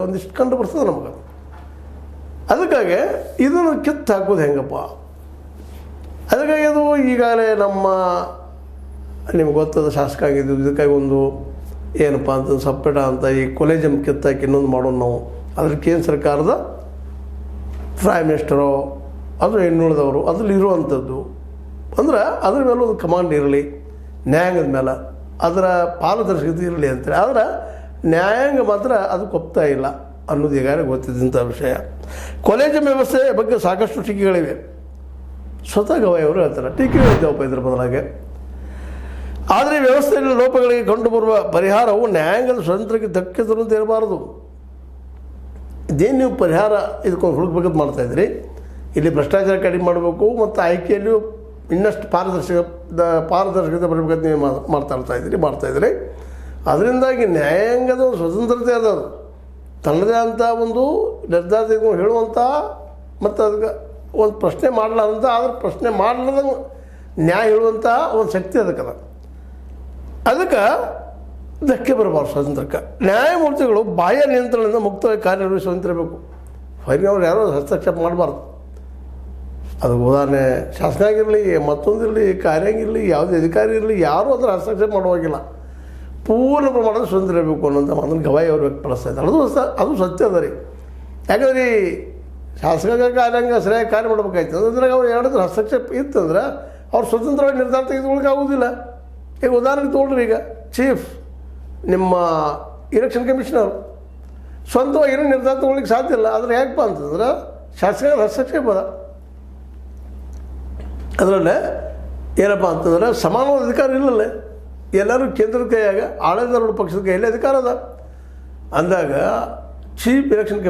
ಒಂದಿಷ್ಟು ಕಂಡು ಬರ್ತದೆ ನಮಗೆ. ಅದಕ್ಕಾಗಿ ಇದನ್ನು ಕಿತ್ತು ಹಾಕೋದು ಹೆಂಗಪ್ಪ? ಅದಕ್ಕಾಗಿ ಅದು ಈಗಾಗಲೇ ನಮ್ಮ ನಿಮ್ಗೆ ಗೊತ್ತದ ಶಾಸಕ ಆಗಿದ್ದು, ಇದಕ್ಕಾಗಿ ಒಂದು ಏನಪ್ಪ ಅಂತ ಸಪ್ರೇಟ ಅಂತ ಈ ಕೊಲೇಜಮ್ ಕಿತ್ತಾಕಿ ಇನ್ನೊಂದು ಮಾಡೋದು ನಾವು. ಅದ್ರ ಕೇಂದ್ರ ಸರ್ಕಾರದ ಪ್ರೈಮ್ ಮಿನಿಸ್ಟರು ಅದು ಇನ್ನುಳಿದವರು ಅದ್ರಲ್ಲಿ ಇರುವಂಥದ್ದು ಅಂದ್ರೆ ಅದ್ರ ಮೇಲೆ ಒಂದು ಕಮಾಂಡ್ ಇರಲಿ, ನ್ಯಾಯಾಂಗದ ಮೇಲೆ ಅದರ ಪಾರದರ್ಶಕತೆ ಇರಲಿ ಅಂತೇಳಿ. ಆದರೆ ನ್ಯಾಯಾಂಗ ಮಾತ್ರ ಅದಕ್ಕೆ ಒಪ್ತಾ ಇಲ್ಲ ಅನ್ನೋದು ಈಗಾಗಲೇ ಗೊತ್ತಿದ್ದಂಥ ವಿಷಯ. ಕಾಲೇಜು ವ್ಯವಸ್ಥೆ ಬಗ್ಗೆ ಸಾಕಷ್ಟು ಟೀಕೆಗಳಿವೆ. ಸ್ವತಃ ಗವಾಯಿಯವರು ಹೇಳ್ತಾರೆ ಟೀಕೆಗಳಿದ್ದಾವಪ್ಪ ಇದ್ರ ಬದಲಾಗಿ. ಆದರೆ ವ್ಯವಸ್ಥೆಯಲ್ಲಿ ಲೋಪಗಳಿಗೆ ಕಂಡುಬರುವ ಪರಿಹಾರವು ನ್ಯಾಯಾಂಗದ ಸ್ವತಂತ್ರಕ್ಕೆ ಧಕ್ಕೆ ತರುವಂತೆ ಇರಬಾರದು. ಇದೇನು ನೀವು ಪರಿಹಾರ ಇದಕ್ಕೊಂದು ಹುಡುಕ್ಬೇಕಂತ ಮಾಡ್ತಾಯಿದ್ರಿ. ಇಲ್ಲಿ ಭ್ರಷ್ಟಾಚಾರ ಕಡಿಮೆ ಮಾಡಬೇಕು ಮತ್ತು ಆಯ್ಕೆಯಲ್ಲಿಯೂ ಇನ್ನಷ್ಟು ಪಾರದರ್ಶಕತೆ ಬರಬೇಕಂತ ನೀವು ಮಾಡ್ತಾಯಿದ್ರಿ. ಅದರಿಂದಾಗಿ ನ್ಯಾಯಾಂಗದ ಒಂದು ಸ್ವತಂತ್ರತೆ ಅದು ತನ್ನದೇ ಅಂತ ಒಂದು ನಿರ್ಧಾರ ತೆಗೆದುಕೊಂಡು ಹೇಳುವಂಥ ಮತ್ತು ಅದಕ್ಕೆ ಒಂದು ಪ್ರಶ್ನೆ ಮಾಡಲಾರಂಥ, ಆದ್ರೆ ಪ್ರಶ್ನೆ ಮಾಡಲಾರ್ದಂಗೆ ನ್ಯಾಯ ಹೇಳುವಂಥ ಒಂದು ಶಕ್ತಿ ಅದಕ್ಕದ. ಅದಕ್ಕೆ ಧಕ್ಕೆ ಬರಬಾರ್ದು ಸ್ವಾತಂತ್ರ್ಯಕ್ಕೆ. ನ್ಯಾಯಮೂರ್ತಿಗಳು ಬಾಹ್ಯ ನಿಯಂತ್ರಣದಿಂದ ಮುಕ್ತವಾಗಿ ಕಾರ್ಯನಿರ್ವಹಿಸುವಂತಿರಬೇಕು. ಹೊರಗಿನವ್ರು ಯಾರೋ ಹಸ್ತಕ್ಷೇಪ ಮಾಡಬಾರ್ದು. ಅದು ಉದಾಹರಣೆ ಶಾಸನ ಆಗಿರಲಿ, ಮತ್ತೊಂದಿರಲಿ, ಕಾರ್ಯಾಂಗಿರಲಿ, ಯಾವುದೇ ಅಧಿಕಾರಿ ಇರಲಿ, ಯಾರೂ ಅದರ ಹಸ್ತಕ್ಷೇಪ ಮಾಡುವಾಗಿಲ್ಲ. ಪೂರ್ಣ ಪ್ರಮಾಣದ ಸ್ವತಂತ್ರ ಇರಬೇಕು ಅನ್ನೋಂಥ ಮಾತನ್ನು ಗವಾಯಿ ಅವರು ವ್ಯಕ್ತಪಡಿಸ್ತಾ ಇದ್ದಾರೆ. ಅದು ಸತ್ಯ ಅದ ರೀ. ಯಾಕಂದ್ರೆ ಈ ಶಾಸಕ ಕಾರ್ಯಾಂಗ ಸರಿಯಾಗಿ ಕಾರ್ಯ ಮಾಡಬೇಕಾಯ್ತು ಅದ್ರಾಗ ಅವ್ರು ಹೇಳಿದ್ರೆ ಹಸ್ತಕ್ಷೇಪ ಇತ್ತಂದ್ರೆ ಅವ್ರು ಸ್ವತಂತ್ರವಾಗಿ ನಿರ್ಧಾರ ತೆಗೆದುಕೊಳ್ಳೋಕೆ ಆಗೋದಿಲ್ಲ. ಈಗ ಉದಾಹರಣೆಗೆ ತೊಗೊಳ್ರಿ, ಈಗ ಚೀಫ್ ನಿಮ್ಮ ಇಲೆಕ್ಷನ್ ಕಮಿಷನರ್ ಸ್ವಂತವಾಗಿ ಏನೋ ನಿರ್ಧಾರ ತೊಗೊಳ್ಳಿಕ್ಕೆ ಸಾಧ್ಯ ಇಲ್ಲ. ಆದರೆ ಯಾಕಪ್ಪ ಅಂತಂದ್ರೆ ಶಾಸಕರ ಹಸ್ತಕ್ಷೇಪ ಅದ. ಅದರಲ್ಲೇ ಏನಪ್ಪ ಅಂತಂದ್ರೆ ಸಮಾನವಾದ ಅಧಿಕಾರ ಇಲ್ಲಲ್ಲೇ. ಎಲ್ಲರೂ ಕೇಂದ್ರದ ಕೈಯಾಗ ಆಡಳಿತಾರೂಢ ಪಕ್ಷದ ಕೈಯಲ್ಲಿ ಅಧಿಕಾರ ಅದ ಅಂದಾಗ ಚೀಫ್ ಎಲೆಕ್ಷನ್